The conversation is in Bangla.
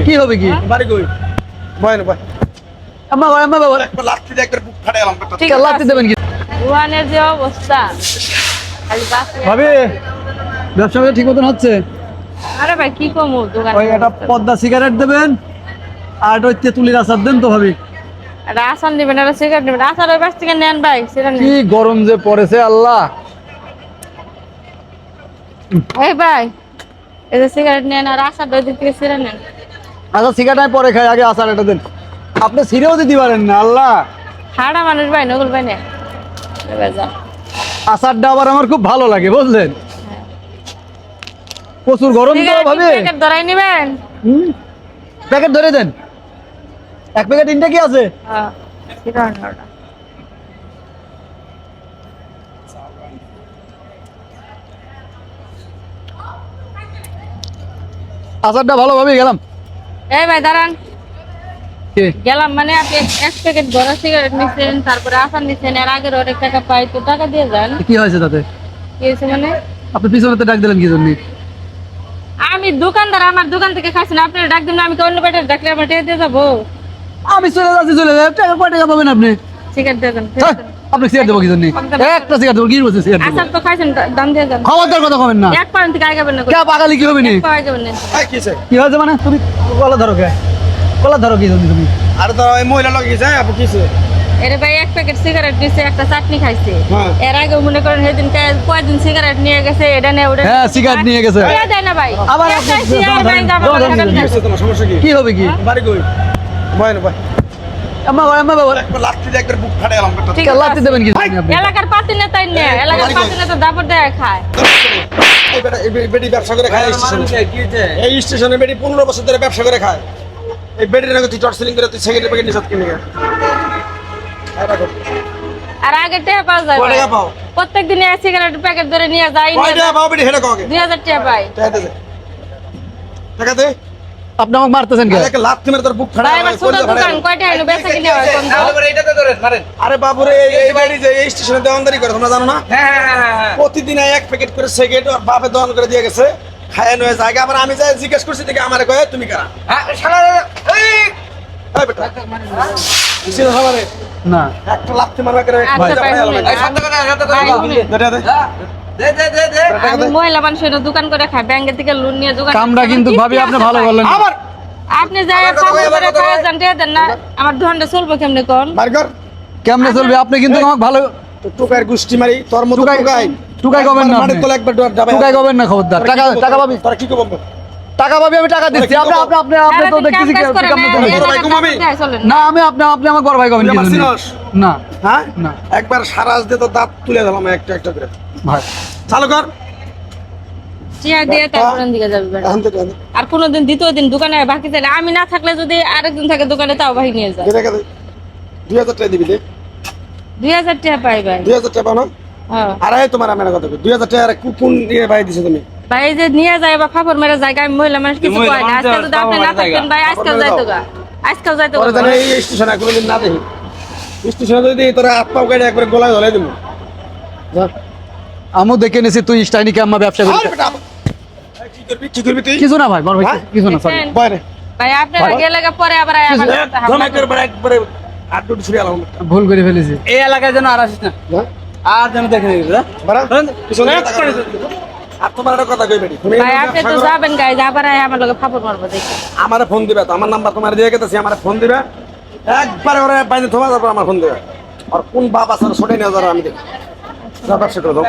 কি হবে কি বাড়ি কই বয় না বয় আম্মা বাবা একবার লাত্তি দিয়ে একবার বুক ফাটাই আলাম বেটা ঠিক আল্লাহ দিবেন কি ওয়ানের যে অবস্থা খালি বাসে ভাবি ব্যবসা ঠিক মতন হচ্ছে আরে ভাই কি কমু দোকানে ওই একটা পদ্মা সিগারেট দেবেন আর ওই তেঁতুলির আচার দেন তো ভাবি একটা আসান দিবেন একটা সিগারেট দিবেন আসার ওই পাশ থেকে নেন ভাই সেটা কি নেন গরম যে পড়েছে আল্লাহ এই ভাই এই যে সিগারেট নেন আর আসার ওই দিক থেকে সেটা নেন আচ্ছা সিগারেট আমি পরে খাই আগে আচার এটা দেন আপনি সিরেও দিতে পারেন না আল্লাহ হাড়া মানুষ ভাই নকুল ভাই নেন এবার যাও আচারটা আবার আমার খুব ভালো লাগে বুঝলেন প্রচুর গরম তো ভাবি প্যাকেট ধরাই নিবেন প্যাকেট ধরে দেন এক প্যাকেট তিনটা কি আছে হ্যাঁ সেটা ওটা আচারটা ভালোভাবে গেলাম এই ভাই দাঁড়ান কি গেলাম মানে আপনি এক প্যাকেট ভরা সিগারেট নিচ্ছেন তারপরে আসার নিচ্ছেন এর আগের অনেক টাকা পাই তো টাকা দিয়ে যান কি হয়েছে তাতে কি হয়েছে মানে আপনি পিছনে ডাক দিলেন কি জন্য আমি দোকানদার আমার দোকান থেকে খাইছেন আপনি ডাক দিন আমি কি অন্য পেটে ডাকলে আমার টাকা দিয়ে যাবো আমি চলে যাচ্ছি টাকা কয় টাকা পাবেন আপনি সিগারেট দিয়ে যান হ্যাঁ, আপনি সিগারেট দেবো কি জন্য একটা সিগারেট দেবো কি বলছে সিগারেট দেবো আসার তো খাইছেন দাম দিয়ে যান খবরদার কথা কবেন না এক পয়েন্ট থেকে আগাবেন না কে পাগালি কি হবে নি এক পয়েন্ট আগাবেন না এই কিছে কি হয়েছে মানে তুমি গলা ধরো কে গলা ধরো কি জন্য তুমি আর তো এই মহিলা লগে গেছে আপু কিছে এর ভাই এক প্যাকেট সিগারেট দিছে একটা চাটনি খাইছে হ্যাঁ। এর আগে মনে করেন সেদিন কয়দিন সিগারেট নিয়ে গেছে এটা নিয়ে ওটা হ্যাঁ, cigarette নিয়ে গেছে। দেয়া যায় না ভাই আবার একটা আপনি- cigarette ভাই যাবে দাও, দাও, না, দাও, কি হইছে তোমার সমস্যা কি কি হবে কি বাড়ি কই বয় না বয় আম্মা বাবা একবার লাত্তি দিয়ে একবার বুক ফাটাই আলাম বেটা ঠিক আল্লাহ আছে। দেবেন কি জন্য আপনি এলাকার পাতি নেতাই নিয়ে এলাকার পাতি নেতা দাপট দেয় খায় এই বেটা এই বেটি ব্যবসা করে খায় স্টেশনে এই স্টেশনে বেটি 15 বছর ধরে ব্যবসা করে খায় এই বেটির নাকি তুই টর্চ সিলিং করে তুই সেকেন্ডের প্যাকেট নিছাত কিনে গেল আর আগে টাকা পাওয়া যায় কয় টাকা ভাই। পাও? প্রত্যেক দিনে সিগারেট প্যাকেট ধরে নিয়ে যাই কয় টাকা পাও বেটি হেডে কগে 2000 টাকা পাই টাকা দে টাকা দে আপনি আমাকে মারতেছেন কে আরে লাত্তি মেরে তোর বুক ভাই ফাটাই আমার ছোট দোকান কয়টা হলো বেচা কিনে হয় কোন আরে বাবুরে এই বাড়ি যে এই স্টেশনে দেওয়ানদারি করে তোমরা জানো না প্রতিদিন এক প্যাকেট করে সিগারেট আর বাপে দোকান করে দিয়ে গেছে খায় নয় জায়গা আবার আমি যাই জিজ্ঞেস করছি দেখে আমারে কয় তুমি কারা এই বেটা সিধা সামনে না একটা লাত্তি মারবা করে আচ্ছা ভাই শুনেন, আমি মহিলা মানুষের দোকান করে খাই ব্যাংকের থেকে লোন নিয়ে দোকান কামরা কিন্তু ভাবি আপনি ভালো করলেন না। আবার আপনি যাই করে খাওয়া যান টাকা দেন না আমার দোকানটা চলবে কেমনে কোন বার্গার কেমনে চলবে আপনি কিন্তু আমাকে ভালো টুকার গুষ্টি মারি তোর মতো টুকাই টুকাই কবেন না মাটির আপনি। তলে একবার ডাবে টুকাই কবেন না খবরদার টাকা টাকা পাবি তোরা কি করব টাকা পাবি আমি টাকা দিচ্ছি আপনি আপনি আপনি আপনি তো দেখতেছি কি আপনি কেমনে চলবে। না আমি আপনি আপনি আমার বড় ভাই কবেন কি জন্য? না হ্যাঁ না একবার সারাজ দিয়ে তো দাঁত তুলে দিলাম একটা একটা করে ভাই চালু কর চিয়া দিয়ে তারপর দিকে যাবে বেটা। এখন থেকে আর কোনোদিন দ্বিতীয় দিন দোকানে বাকি চাইলে আমি না থাকলে যদি আরেকদিন থাকে দোকানে তাও ভাই নিয়ে যায় কেটে কেটে 2000 টাকা দিবি দে 2000 টাকা পাই ভাই 2000 টাকা পাও না হ্যাঁ আর এই তোমার আমার কথা 2000 টাকা আর কোন দিয়ে ভাই দিছো তুমি ভাই এই যে নিয়ে যায় বা ফাফর মেরে যায় আমি মহিলা মানুষ কিছু কয় না আজকাল যদি আপনি না থাকতেন ভাই আজকাল যাইতো গা আজকাল যাইতো তোরা জানে এই স্টেশনে কোনোদিন না দেখি স্টেশনে যদি তোরা হাত পাও কেটে একবার গলায় ধরে দেবো যা আমু দেখে নিছি তুই স্টাইনিকে আম্মা ব্যবসা আর করিস বেটা কি করবি তুই কিছু না ভাই বড় ভাই হ্যাঁ? কিছু না সরি দেখছেন? বয় রে ভাই আপনারা গেলে পরে আবার আমার সাথে হামলা করবেন। একবারে আটটু ছুড়ে আলাম ভুল করে ফেলেছি এই এলাকায় যেন আর আসিস না আর যেন দেখে নিবি বাড়া পিছনে আর তোমার একটা কথা কই বেটি তুমি ভাই আপনি তো যাবেন গাইজ আবার আমার লগে ফাপড় মারবো দেখি আমারে ফোন দিবে তো আমার নাম্বার তোমার দিয়ে গেতেছি আমারে ফোন দিবে একবারে ওরে বাইরে তোমার তারপর আমার ফোন দিবে আর কোন বাপ আছে ছোটে নিয়ে যারা আমি দেখি ব্যবসা করে দাও